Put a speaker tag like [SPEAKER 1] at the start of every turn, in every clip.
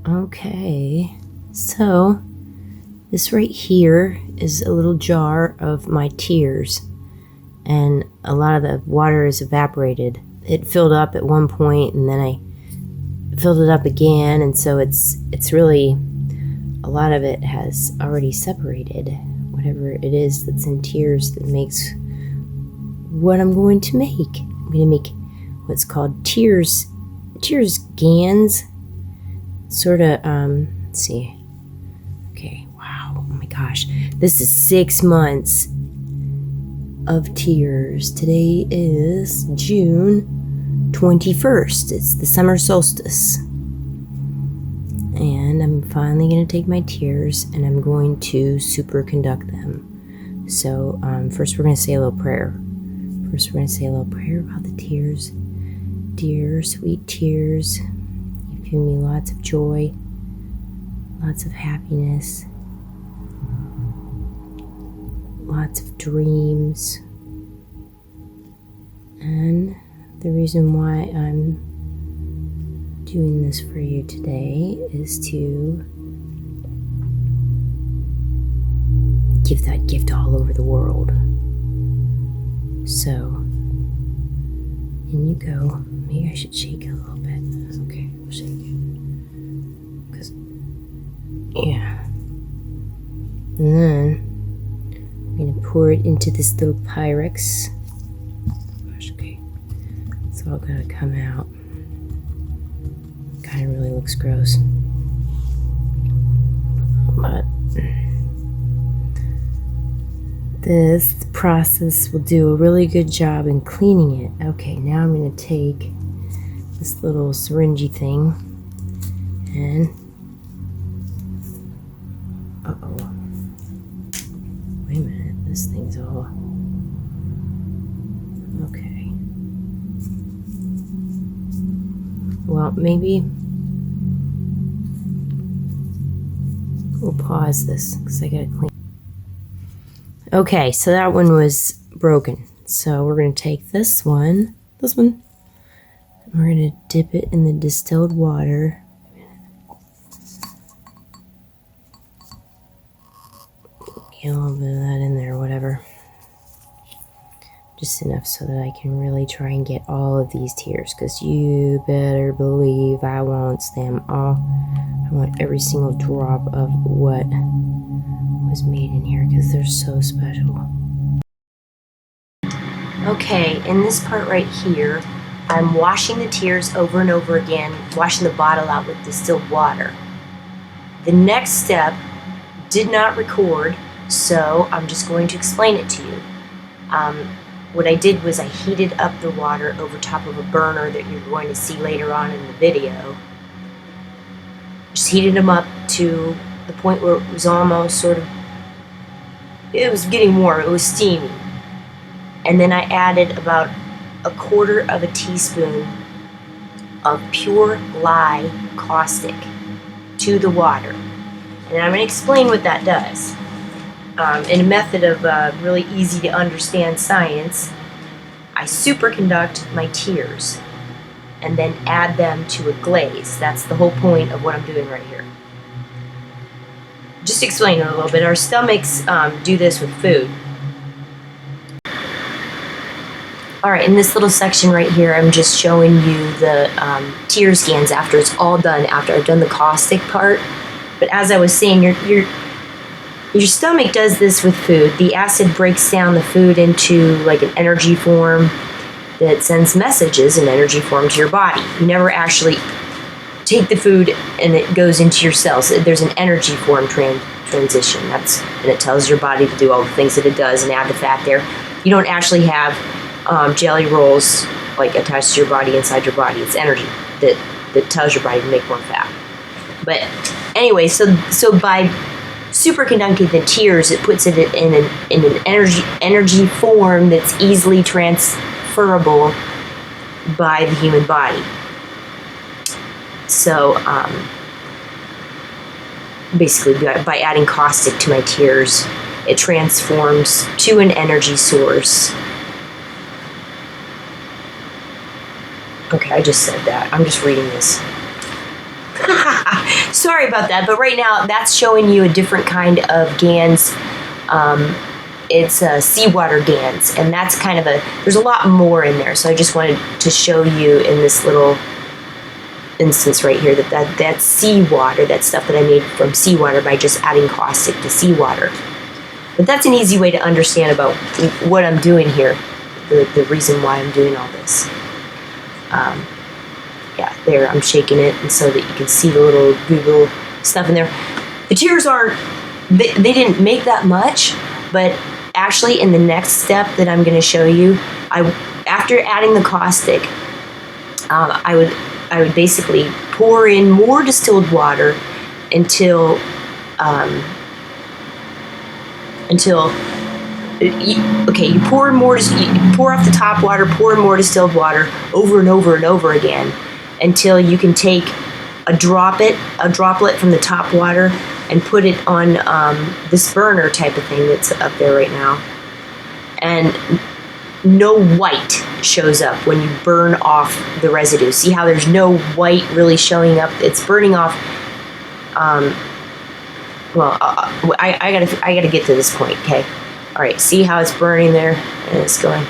[SPEAKER 1] Okay, so this right here is a little jar of my tears, and a lot of the water is evaporated. It filled up at one point, and then I filled it up again, and so it's really, a lot of it has already separated, whatever it is that's in tears that makes what I'm going to make. I'm going to make what's called tears GANs. Sort of, let's see. Okay, wow, oh my gosh. This is 6 months of tears. Today is June 21st. It's the summer solstice. And I'm finally going to take my tears and I'm going to superconduct them. So, first we're going to say a little prayer. First we're going to say a little prayer about the tears. Dear sweet tears, you've given me lots of joy, lots of happiness, lots of dreams. And the reason why I'm doing this for you today is to give that gift all over the world. So, in you go. Maybe I should shake it a little bit. Okay, I'll shake it. Because, yeah. And then, I'm going to pour it into this little Pyrex. Gosh, okay. It's all going to come out. Kind of really looks gross. But this process will do a really good job in cleaning it. Okay, now I'm going to take this little syringy thing and wait a minute, this thing's all okay. Well, maybe we'll pause this because I gotta clean. Okay, so that one was broken. So we're going to take this one, and we're going to dip it in the distilled water. Get a little bit of that in there, whatever. Just enough so that I can really try and get all of these tears, because you better believe I want them all. I want every single drop of what was made in here because they're so special. Okay, in this part right here, I'm washing the tears over and over again, washing the bottle out with distilled water. The next step did not record, so I'm just going to explain it to you. What I did was I heated up the water over top of a burner that you're going to see later on in the video. Just heated them up to the point where it was almost sort of, it was getting warm, it was steamy. And then I added about 1/4 teaspoon of pure lye caustic to the water. And I'm going to explain what that does. In a method of really easy to understand science, I superconduct my tears and then add them to a glaze. That's the whole point of what I'm doing right here. Just to explain it a little bit, our stomachs do this with food. Alright, in this little section right here, I'm just showing you the tear scans after it's all done, after I've done the caustic part. But as I was saying, your stomach does this with food. The acid breaks down the food into like an energy form that sends messages in energy form to your body. You never actually take the food and it goes into your cells. There's an energy form transition. And it tells your body to do all the things that it does and add the fat there. You don't actually have jelly rolls like attached to your body inside your body. It's energy that tells your body to make more fat. But anyway, so by superconducting the tears, it puts it in an energy form that's easily transferable by the human body. So basically, by adding caustic to my tears, it transforms to an energy source. Okay, I just said that. I'm just reading this. Sorry about that, but right now that's showing you a different kind of GANs. It's seawater GANs, and that's kind of there's a lot more in there, so I just wanted to show you in this little instance right here that's seawater, that stuff that I made from seawater by just adding caustic to seawater. But that's an easy way to understand about what I'm doing here, the reason why I'm doing all this. Yeah, there, I'm shaking it, and so that you can see the little Google stuff in there. The tears aren't, they didn't make that much, but actually in the next step that I'm going to show you, after adding the caustic, I would basically pour in more distilled water until you pour off the top water, pour in more distilled water over and over and over again until you can take a droplet from the top water and put it on this burner type of thing that's up there right now. And no white shows up when you burn off the residue. See how there's no white really showing up? It's burning off. Well, I gotta get to this point, okay? All right, see how it's burning there, and it's going.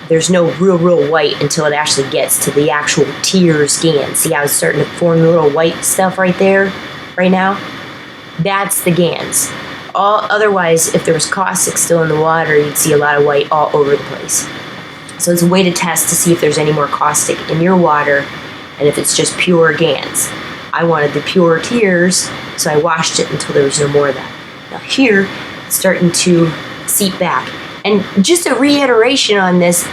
[SPEAKER 1] There's no real white until it actually gets to the actual tears GAN. See how it's starting to form the little white stuff right there, right now? That's the GANs. Otherwise, if there was caustic still in the water, you'd see a lot of white all over the place. So it's a way to test to see if there's any more caustic in your water, and if it's just pure GANs. I wanted the pure tears, so I washed it until there was no more of that. Now here, it's starting to seep back. And just a reiteration on this,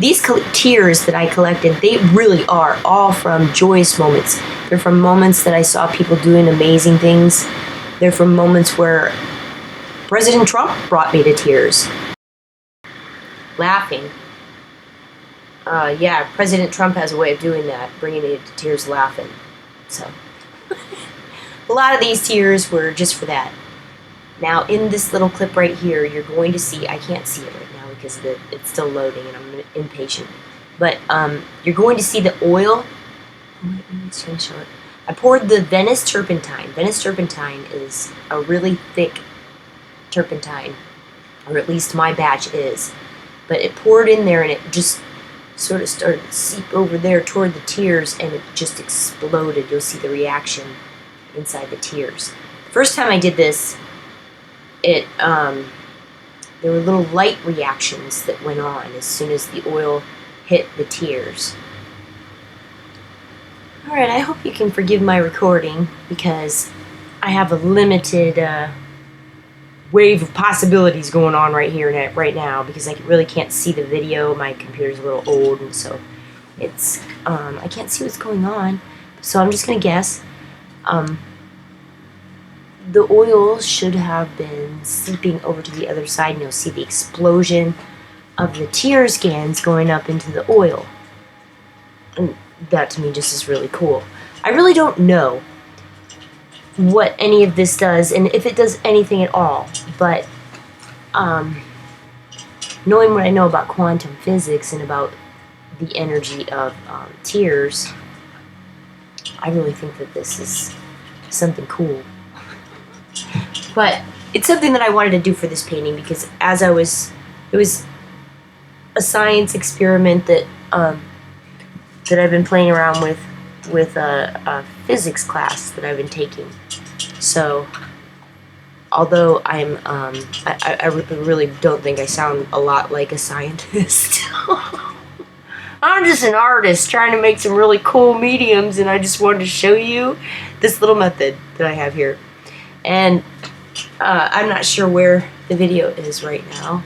[SPEAKER 1] these tears that I collected, they really are all from joyous moments. They're from moments that I saw people doing amazing things. They're from moments where President Trump brought me to tears. Laughing. Yeah, President Trump has a way of doing that, bringing me to tears laughing. So, a lot of these tears were just for that. Now, in this little clip right here, you're going to see, I can't see it right now because it's still loading and I'm impatient, but you're going to see the oil. It's going to show it. I poured the Venice turpentine. Venice turpentine is a really thick turpentine, or at least my batch is. But it poured in there and it just sort of started to seep over there toward the tears, and it just exploded. You'll see the reaction inside the tears. The first time I did this, there were little light reactions that went on as soon as the oil hit the tears. Alright, I hope you can forgive my recording because I have a limited wave of possibilities going on right here right now because I really can't see the video. My computer's a little old, and so it's I can't see what's going on. So I'm just gonna guess. The oil should have been seeping over to the other side, and you'll see the explosion of the tears GANs going up into the oil. And that to me just is really cool. I really don't know what any of this does, and if it does anything at all, but knowing what I know about quantum physics and about the energy of tears, I really think that this is something cool. But it's something that I wanted to do for this painting because it was a science experiment that I've been playing around with a physics class that I've been taking. So, although I really don't think I sound a lot like a scientist. I'm just an artist trying to make some really cool mediums, and I just wanted to show you this little method that I have here. And I'm not sure where the video is right now.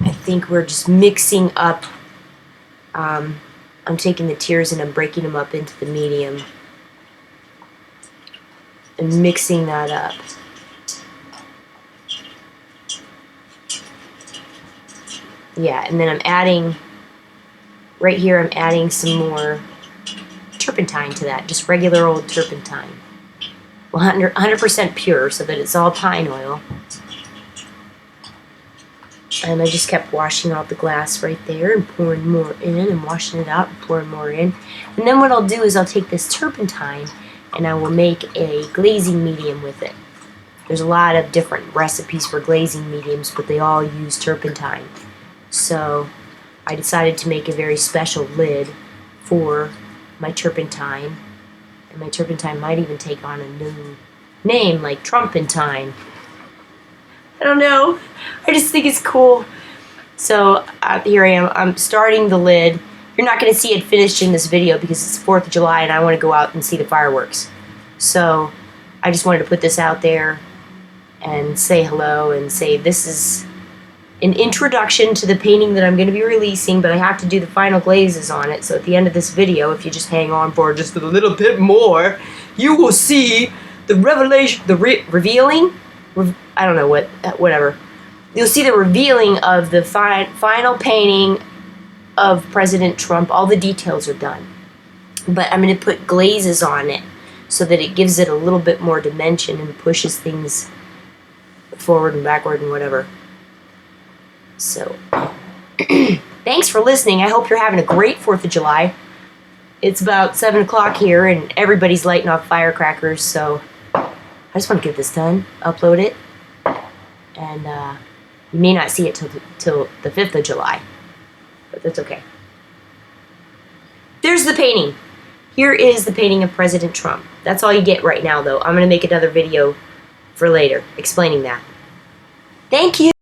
[SPEAKER 1] I think we're just mixing up. I'm taking the tears and I'm breaking them up into the medium and mixing that up. Yeah, and then I'm adding, right here I'm adding some more turpentine to that, just regular old turpentine. 100% pure, so that it's all pine oil. And I just kept washing out the glass right there and pouring more in and washing it out and pouring more in. And then what I'll do is I'll take this turpentine and I will make a glazing medium with it. There's a lot of different recipes for glazing mediums, but they all use turpentine. So I decided to make a very special lid for my turpentine. And my turpentine might even take on a new name, like Trumpentine. I don't know. I just think it's cool. So here I am. I'm starting the lid. You're not going to see it finished in this video because it's 4th of July and I want to go out and see the fireworks. So I just wanted to put this out there and say hello and say this is an introduction to the painting that I'm going to be releasing, but I have to do the final glazes on it. So at the end of this video, if you just hang on for just a little bit more, you will see the revelation, the revealing. I don't know whatever. You'll see the revealing of the final painting of President Trump. All the details are done. But I'm going to put glazes on it so that it gives it a little bit more dimension and pushes things forward and backward and whatever. So, thanks for listening. I hope you're having a great 4th of July. It's about 7 o'clock here and everybody's lighting off firecrackers, so I just want to get this done, upload it, and you may not see it till the 5th of July, but that's okay. There's the painting. Here is the painting of President Trump. That's all you get right now, though. I'm going to make another video for later explaining that. Thank you.